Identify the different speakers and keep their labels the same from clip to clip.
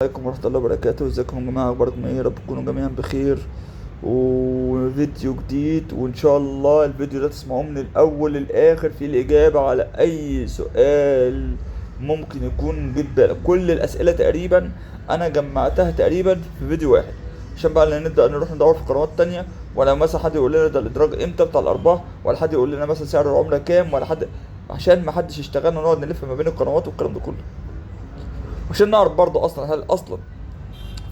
Speaker 1: عليكم ورحمة الله وبركاته. ازيكم يا جماعة؟ اخباركم ايه؟ يا رب تكونوا جميعا بخير. وفيديو جديد، وان شاء الله الفيديو ده تسمعوه من الاول للاخر في الاجابة على اي سؤال ممكن يكون جه في بالك. كل الاسئلة تقريبا انا جمعتها تقريبا في فيديو واحد، عشان بقى نبدأ نروح ندور في قنوات تانية، ولا مثلا حد يقول لنا ده الادراج امتى بتاع الارباح، ولا حد يقول لنا مثلا سعر العملة كام، ولا حد، عشان ما حدش يشتغلنا ونقعد نلف ما بين القنوات والكلام ده كله. عشان نعرف برضو اصلا هل اصلا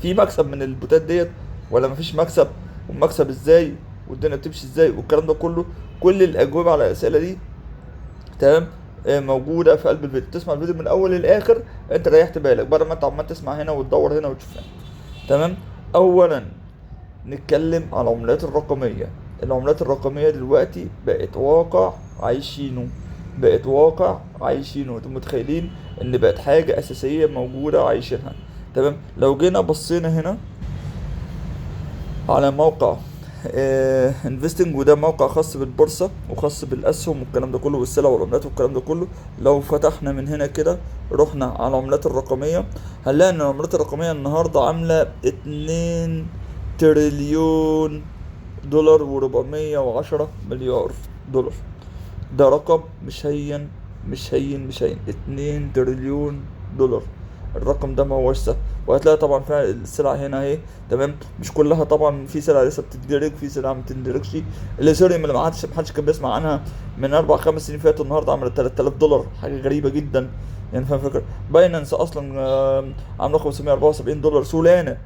Speaker 1: في مكسب من البوتات ديت ولا مفيش مكسب، والمكسب ازاي، والدنيا بتمشي ازاي، والكلام ده كله. كل الاجوبه على الاسئله دي تمام موجوده في قلب الفيديو. تسمع الفيديو من الاول للاخر، انت ريحت بالك بدل ما انت عمال تسمع هنا وتدور هنا وتشوف هنا. تمام. اولا نتكلم على العملات الرقميه. العملات الرقميه دلوقتي بقت واقع عايشينه، بقت واقع عايشينه. انتوا متخيلين ان بقت حاجه اساسيه موجوده عايشينها؟ تمام. لو جينا بصينا هنا على موقع انفستنج، وده موقع خاص بالبورصة وخاص بالأسهم والكلام ده كله والسلع والعملات والكلام ده كله. لو فتحنا من هنا كده رحنا على العملات الرقمية، هنلاقي ان العملات الرقمية النهاردة عاملة 2 تريليون دولار و410 مليار دولار. ده رقم مش هين، مش هين 2 تريليون دولار. الرقم ده ما هوش سهل. وهتلاقي طبعا فيها السلع هنا اهي. تمام. مش كلها طبعا، في سلع لسه بتندرج، في سلع ما بتندرجش. الاثيريوم اللي ما حدش كان بيسمع عنها من 4 5 سنين فاتوا، النهارده عملت 3000 دولار، حاجه غريبه جدا. يعني فاهم فكرة؟ باينانس اصلا عامله 574 دولار سولانا.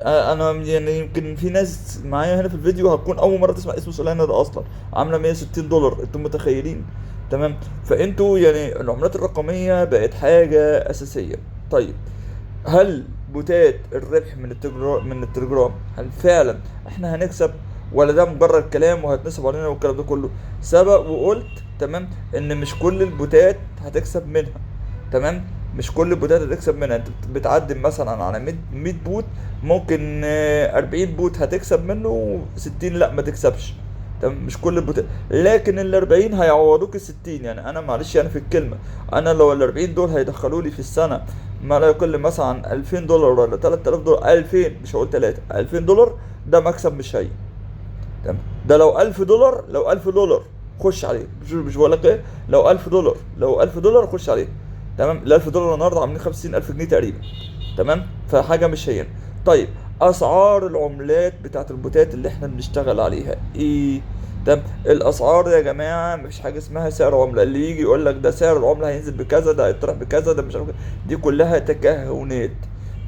Speaker 1: انا يعني يمكن في ناس معايا هنا في الفيديو هتكون اول مره تسمع اسم سولانا ده اصلا. عامله 160 دولار، انتم متخيلين؟ تمام. فانتوا يعني العملات الرقميه بقت حاجه اساسيه. طيب، هل بوتات الربح من التليجرام هل فعلا احنا هنكسب، ولا ده مجرد كلام وهتنسب علينا والكلام ده كله؟ سبق وقلت تمام ان مش كل البوتات هتكسب منها. تمام. مش كل البوتات هتكسب منها. انت بتعدي مثلا على 100 بوت، ممكن 40 بوت هتكسب منه، 60 لا ما تكسبش. تمام. مش كل البوتات، لكن ال 40 هيعوضوك ال 60. يعني انا معلش يعني في الكلمه، انا لو ال 40 دول هيدخلوا لي في السنه ما لا يقل مثلا عن 2000 دولار ولا 3000 دولار، 2000 مش هقول 3، 2000 دولار، ده مكسب مش هين. تمام. ده لو 1000 دولار، لو 1000 دولار خش عليه. مش بقول لك ايه، لو 1000 دولار، لو 1000 دولار خش عليه. تمام. ال 1000 دولار النهارده عاملين 50000 جنيه تقريبا. تمام. فحاجه مش هين. طيب، اسعار العملات بتاعت البوتات اللي احنا بنشتغل عليها ايه؟ تمام. الاسعار يا جماعه مفيش حاجه اسمها سعر عمله. اللي يجي يقول لك ده سعر العمله هينزل بكذا، ده هيطرح بكذا، ده مش عارف دي كلها تكهنات،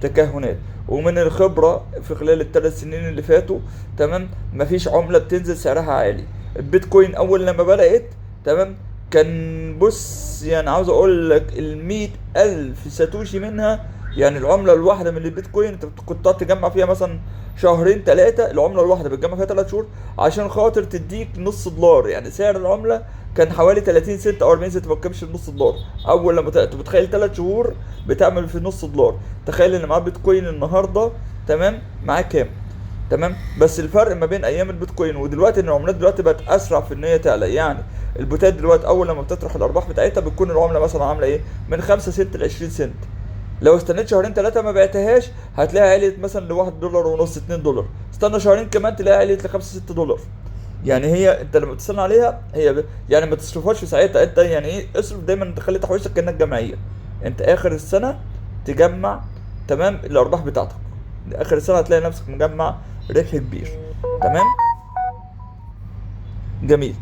Speaker 1: تكهنات. ومن الخبره في خلال ال3 سنين اللي فاتوا، تمام، مفيش عمله بتنزل سعرها عالي. البيتكوين اول لما بدات، تمام، كان بص يعني عاوز اقول لك 100,000 ساتوشي منها. يعني العملة الواحدة من البيتكوين انت كنت تقعد تجمع فيها مثلا شهرين ثلاثة. العملة الواحدة بتجمع فيها 3 شهور عشان خاطر تديك نص دولار. يعني سعر العملة كان حوالي 30 سنت او 40 سنت، ما تكملش النص دولار. اول لما انت متخيل 3 شهور بتعمل في نص دولار، تخيل ان معاه بيتكوين النهارده تمام معاه كام؟ تمام. بس الفرق ما بين ايام البيتكوين ودلوقتي ان العملات دلوقتي بقت اسرع في ان هي تعلى. يعني البوتات دلوقتي اول لما بتطرح الارباح بتاعتها بتكون العمله مثلا عامله ايه، من 5 سنت ل 20 سنت. لو استنيت شهرين ثلاثه ما بعتهاش هتلاقيها عليت مثلا ل1 دولار ونص، 2 دولار. استنى شهرين كمان تلاقيها عليت ل5 6 دولار. يعني هي انت لما بتستنى عليها هي يعني ما تصرفهاش في ساعتها. انت يعني ايه، اصرف دايما، تخلي تحويشتك كانك جمعيه. انت اخر السنه تجمع تمام الارباح بتاعتك. اخر السنه هتلاقي نفسك مجمع ربح كبير. تمام. جميل.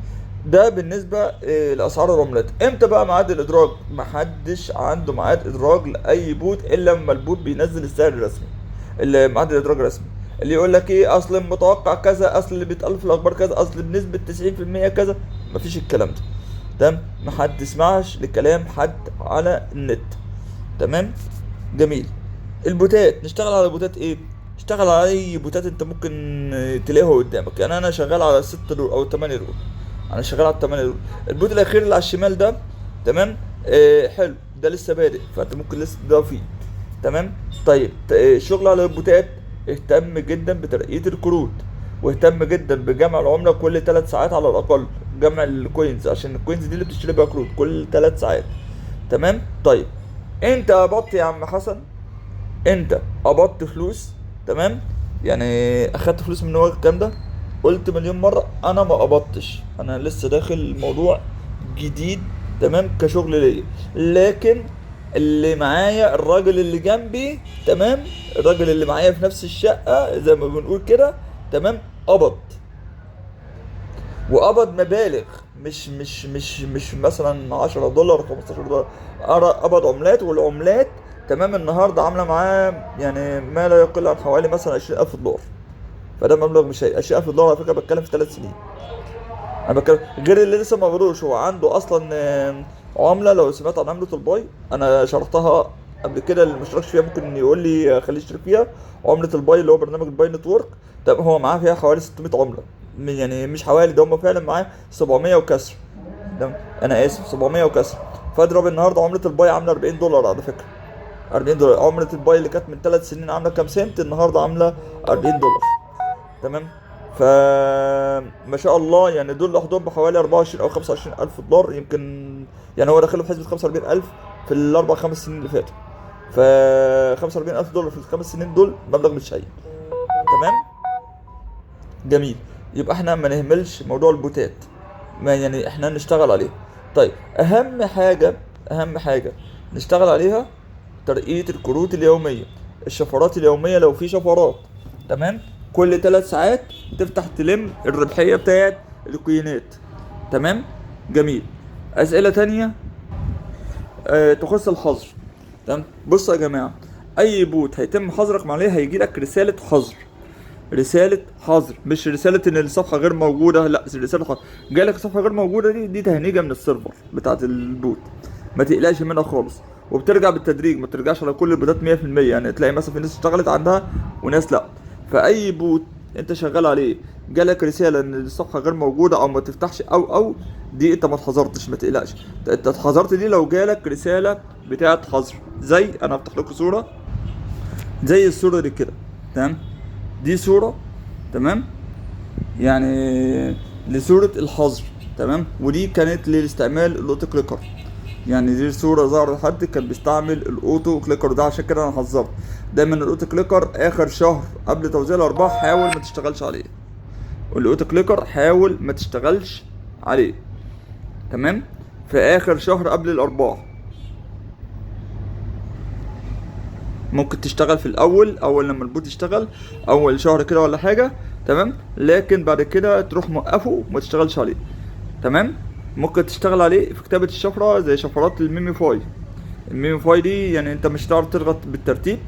Speaker 1: ده بالنسبه لاسعار العملات. امتى بقى ميعاد الادراج؟ محدش عنده ميعاد ادراج لاي بوت الا لما البوت بينزل السعر الرسمي، ميعاد الادراج الرسمي. اللي يقول لك ايه، اصل المتوقع كذا، اصل اللي بيتقال في الاخبار كذا، اصل بنسبه 90% كذا، مفيش الكلام ده. تمام. محد يسمعش لكلام حد على النت. تمام. جميل. البوتات، نشتغل على بوتات ايه؟ اشتغل على اي بوتات انت ممكن تلاقيه قدامك. يعني انا شغال على 6 رول او 8 رول. انا شغال على ال8 رول. البوت الاخير اللي على الشمال ده تمام حلو، ده لسه بادئ فانت ممكن لسه تضاف فيه. تمام. طيب الشغل على البوتات، اهتم جدا بترقية الكروت، واهتم جدا بجمع العملة كل 3 ساعات على الأقل. جمع الكوينز، عشان الكوينز دي اللي بتشتري بيها كروت كل 3 ساعات. تمام. طيب، انت يا بط يا عم حسن انت قبضت فلوس، تمام، يعني اخدت فلوس من ورا الكلام ده. قلت مليون مرة انا ما قبضتش، انا لسه داخل الموضوع جديد، تمام، كشغل ليا. لكن اللي معايا الراجل اللي جنبي، تمام، الراجل اللي معايا في نفس الشقة زي ما بنقول كده، تمام، قبض. وقبض مبالغ، مش مثلا 10 دولار 15 دولار، قبض عملات. والعملات تمام النهارده عامله معاه يعني ما لا يقل عن حوالي مثلا 20000 دولار. فده مبلغ مش هي 20000 دولار على فكره، بتكلم في 3 سنين. انا بتكلم غير اللي لسه ما قبضوش، هو عنده اصلا عمله. لو سمعت عن عمله الباي انا شرحتها قبل كده، اللي مشتركش فيها ممكن يقول لي خليه يشترك فيها. عمله الباي اللي هو برنامج الباي نتورك، طب هو معاه فيها حوالي 600 عمله. يعني مش حوالي، ده هم فعلا معاه 700 وكسر. ده انا اسف 700 وكسر. فاضرب النهارده عمله الباي عامله 40 دولار على فكره. 40 دولار عمله الباي اللي كانت من 3 سنين عامله كام سنت، النهارده عامله 40 دولار. تمام. ف ما شاء الله، يعني دول لوحدهم بحوالي 24 او 25 الف دولار يمكن. يعني هو داخله في حسبه 45 الف في الاربع خمس سنين اللي فاتوا. ف 45 الف دولار في الخمس سنين دول مبلغ مش هين. تمام. جميل. يبقى احنا ما نهملش موضوع البوتات، ما يعني احنا نشتغل عليه. طيب اهم حاجه، اهم حاجه نشتغل عليها ترقية الكروت اليومية، الشفرات اليومية لو في شفرات. تمام. كل 3 ساعات تفتح تلم الربحية بتاعت الكوينات. تمام. جميل. أسئلة تانية تخص الحظر. تمام. بصوا يا جماعة، أي بوت هيتم حظرك عليه هيجيلك رسالة حظر. رسالة حظر، مش رسالة ان الصفحة غير موجودة، لا، رسالة حظر. جالك صفحة غير موجودة، دي تهنيجة من السيرفر بتاعت البوت، ما تقلقش منها خالص. وبترجع بالتدريج، ما ترجعش على كل البوتات 100%. يعني تلاقي مثلا في ناس اشتغلت عندها وناس لا. فأي بوت انت شغال عليه جالك رسالة ان الصفحة غير موجودة او ما تفتحش او دي انت ما اتحذرتش، ما تقلقش. انت اتحذرت دي لو جالك رسالة بتاعت حظر. زي انا هفتح لكم صورة زي الصورة دي كده. تمام. دي صورة، تمام، يعني لصورة الحظر. تمام. ودي كانت لاستعمال الاوتو كليكر. يعني دي صورة ظهر لحد كان بيستعمل الاوتو كليكر ده، عشان كده انا حذرت دايما الاوتو كليكر اخر شهر قبل توزيع الارباح حاول ما تشتغلش عليه. الاوتو كليكر حاول ما تشتغلش عليه. تمام. في اخر شهر قبل الارباح ممكن تشتغل في الاول، اول لما البوت يشتغل اول شهر كده ولا حاجه. تمام. لكن بعد كده تروح موقفه وما تشتغلش عليه. تمام. ممكن تشتغل عليه في كتابه الشفره زي شفرات الميميفاي. الميميفاي دي يعني انت مش هتعرف تضغط بالترتيب،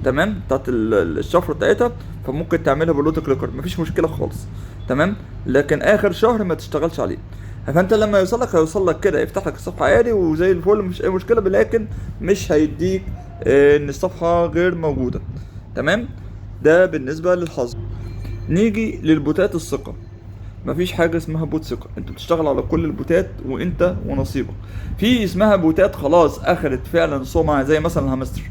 Speaker 1: تمام، بتاعت الشفره بتاعتها. فممكن تعملها بالاوتو كليكر، مفيش مشكله خالص. تمام. لكن اخر شهر ما تشتغلش عليه. فانت لما هيوصل لك كده يفتح لك الصفحه عادي وزي الفل، مش اي مشكله، لكن مش هيديك ان الصفحه غير موجوده. تمام. ده بالنسبه للحظر. نيجي للبوتات الثقه. مفيش حاجه اسمها بوت ثقه، انت بتشتغل على كل البوتات وانت ونصيبك. في اسمها بوتات خلاص اخدت فعلا سمعه زي مثلا الهامستر.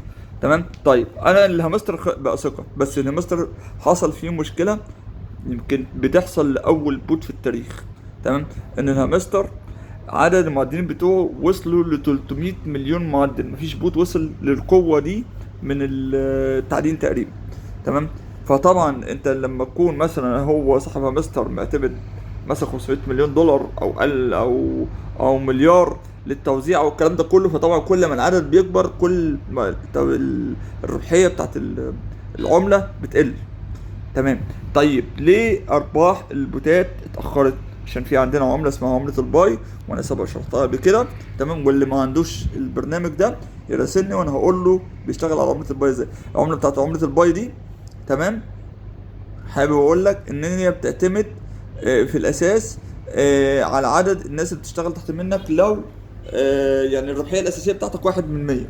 Speaker 1: تمام. طيب انا الهامستر بقى ثقه، بس الهامستر حصل فيه مشكله يمكن بتحصل لاول بوت في التاريخ. تمام. ان الهامستر عدد المعدنين بتوعه وصلوا ل 300 مليون معدن. مفيش بوت وصل للقوة دي من التعدين تقريبا. تمام. فطبعا انت لما تكون مثلا هو صاحب هامستر معتمد مثلا 500 مليون دولار او اقل او مليار للتوزيع والكلام ده كله، فطبعا كل ما العدد بيكبر كل ما الربحية بتاعت العملة بتقل. تمام. طيب ليه ارباح البوتات اتاخرت؟ عشان في عندنا عمله اسمها عمله الباي، وانا سبق شرحتها قبل كده. تمام. واللي ما عندوش البرنامج ده يراسلني وانا هقول له بيشتغل على عمله الباي ازاي. العمله بتاعت عمله الباي دي، تمام، حابب اقول لك ان هي بتعتمد في الاساس على عدد الناس اللي بتشتغل تحت منك. لو يعني الربحيه الاساسيه بتاعتك 1%،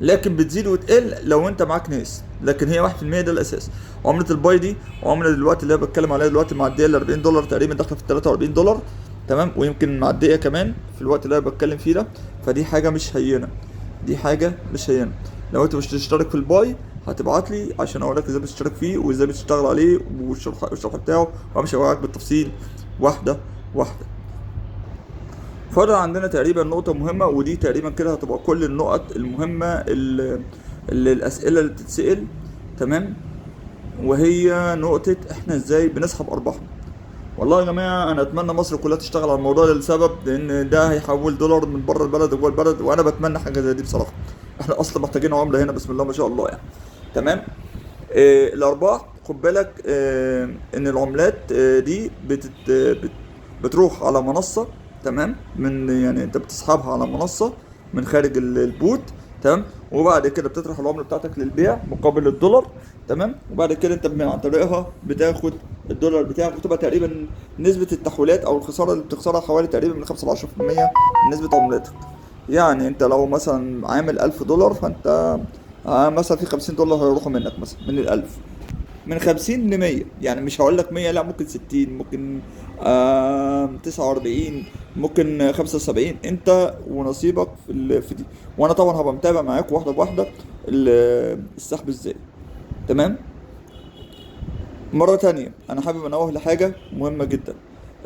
Speaker 1: لكن بتزيد وتقل لو انت معاك ناس، لكن هي 1% ده الاساس. عمله الباي دي عمله دلوقتي اللي انا بتكلم عليها دلوقتي معديه ال 40 دولار تقريبا، داخله في 43 دولار. تمام. ويمكن معديه كمان في الوقت اللي انا بتكلم فيه ده. فدي حاجه مش هينه، دي حاجه مش هينه. لو انت مش تشترك في الباي هتبعت لي عشان اقول لك ازاي بتشترك فيه وازاي بتشتغل عليه والشرح بتاعه، وامشي معاك بالتفصيل واحده واحده. فضل عندنا تقريبا نقطة مهمة، ودي تقريبا كده هتبقى كل النقط المهمة الاسئله اللي بتتسال، تمام، وهي نقطه احنا ازاي بنسحب ارباحنا. والله يا جماعه انا اتمنى مصر كلها تشتغل على الموضوع ده، لسبب لان ده هيحول دولار من بره البلد لجوه البلد، وانا بتمنى حاجه زي دي بصراحه. احنا اصلا محتاجين عمله هنا بسم الله ما شاء الله يعني. تمام. الارباح خد بالك ان العملات دي بتروح على منصه، تمام، من يعني انت بتسحبها على منصه من خارج البوت، تمام، وبعد كده بتطرح العمله بتاعتك للبيع مقابل الدولار، تمام، وبعد كده انت عن طريقها بتاخد الدولار بتاعك، وتبقى تقريبا نسبه التحويلات او الخساره اللي بتخسرها حوالي تقريبا من 5 ل 10% من نسبه عملاتك. يعني انت لو مثلا عامل $1000 فانت مثلا في $50 هيروحوا منك مثلا من ال1000، من 50 ل 100، يعني مش هقول لك 100، لا ممكن 60، ممكن 49، ممكن 75، انت ونصيبك في دي. وانا طبعا هبقى متابع معاك واحده بواحده السحب ازاي. تمام. مرة تانية انا حابب انوه لحاجة مهمة جدا.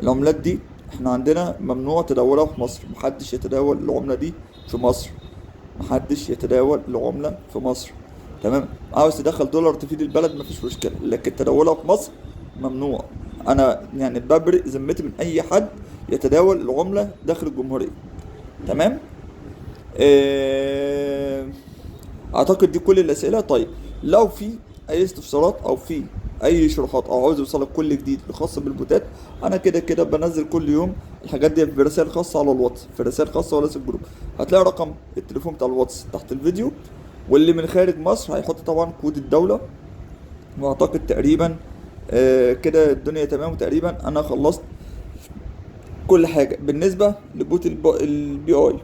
Speaker 1: العملات دي احنا عندنا ممنوع تداولها في مصر، محدش يتداول العملة دي في مصر، محدش يتداول العملة في مصر. تمام. عاوز تدخل دولار تفيد البلد مفيش مشكلة، لكن تداولها في مصر ممنوع. انا يعني ببرئ ذمتي من اي حد يتداول العملة داخل الجمهورية. تمام. اه... اعتقد دي كل الاسئلة. طيب لو في اي استفسارات او في اي شروحات او عاوز يوصلك كل جديد خاص بالبوتات، انا كده كده بنزل كل يوم الحاجات دي في رسائل خاصه على الواتس، في رسائل خاصه ولا في الجروب. هتلاقي رقم التليفون بتاع الواتس تحت الفيديو، واللي من خارج مصر هيحط طبعا كود الدوله. واعتقد تقريبا كده الدنيا تمام، وتقريبا انا خلصت كل حاجه بالنسبه لبوت البي اي.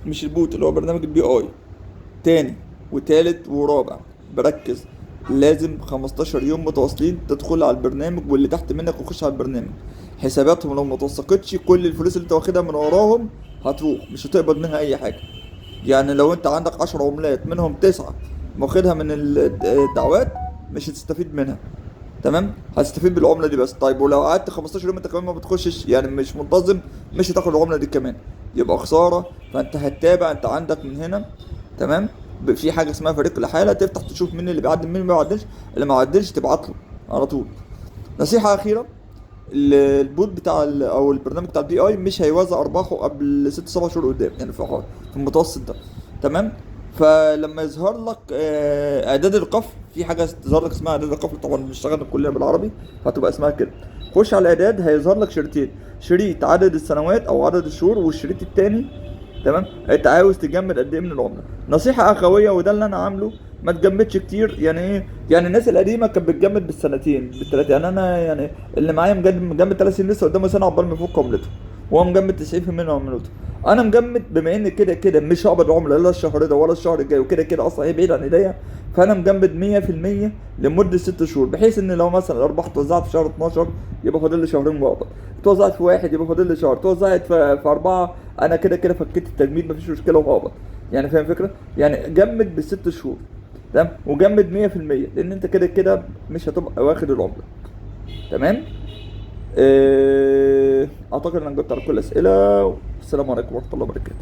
Speaker 1: مش البوت اللي هو برنامج البي اي، تاني وتالت ورابع بركز، لازم 15 يوم متواصلين تدخل على البرنامج واللي تحت منك ويخش على البرنامج. حساباتهم لو ما توثقتش كل الفلوس اللي انت واخدها من وراهم هتروح، مش هتقبض منها اي حاجه. يعني لو انت عندك 10 عملات منهم 9 واخدها من الدعوات مش هتستفيد منها. تمام. هتستفيد بالعمله دي بس. طيب ولو قعدت 15 يوم انت كمان ما بتخشش، يعني مش منتظم، مش هتاخد العمله دي كمان، يبقى خساره. فانت هتتابع، انت عندك من هنا، تمام، في حاجه اسمها فريق الحاله، تفتح تشوف مين اللي بيعدل مين اللي ما بيعدلش، اللي ما عدلش تبعت له على طول. نصيحه اخيره، البوت بتاع او البرنامج بتاع البي اي مش هيوزع ارباحه قبل 6 7 شهور قدام، يعني في المتوسط ده. تمام. فلما يظهر لك اعداد القفل، في حاجه تظهر لك اسمها اعداد القفل، طبعا بنشتغل كلنا بالعربي فهتبقى اسمها كده. خش على الاعداد هيظهر لك شريطين، شريط عدد السنوات او عدد الشهور، والشريط التاني تمام انت عاوز تجمد قد ايه من العمله. نصيحه اخويه وده اللي انا عامله، ما تجمدش كتير. يعني ايه؟ يعني الناس القديمه كانت بتجمد بالسنتين بالثلاثه، يعني انا يعني اللي معايا مجمد 3 سنين لسه قدامه سنه عقبال ما يفك عملته، وهو مجمد 90% من عملته. انا مجمد بما ان كده كده مش هقبض عمله لا الشهر ده ولا الشهر الجاي، وكده كده اصلا هي بعيد عن ايديا، فانا مجمد 100% لمده 6 شهور، بحيث ان لو مثلا الارباح اتوزعت في شهر 12 يبقى فاضل لي شهرين واقبض، اتوزعت في واحد يبقى فاضل لي شهر، اتوزعت في 4 انا كده كده فكيت التجميد مفيش مشكله وهقبض. يعني فاهم الفكره؟ يعني جمد بالست شهور، تمام، وجمد 100% لان انت كده كده مش هتبقى واخد العمله. تمام. اعتقد ان انا جبت على كل الاسئله، والسلام عليكم ورحمه الله وبركاته.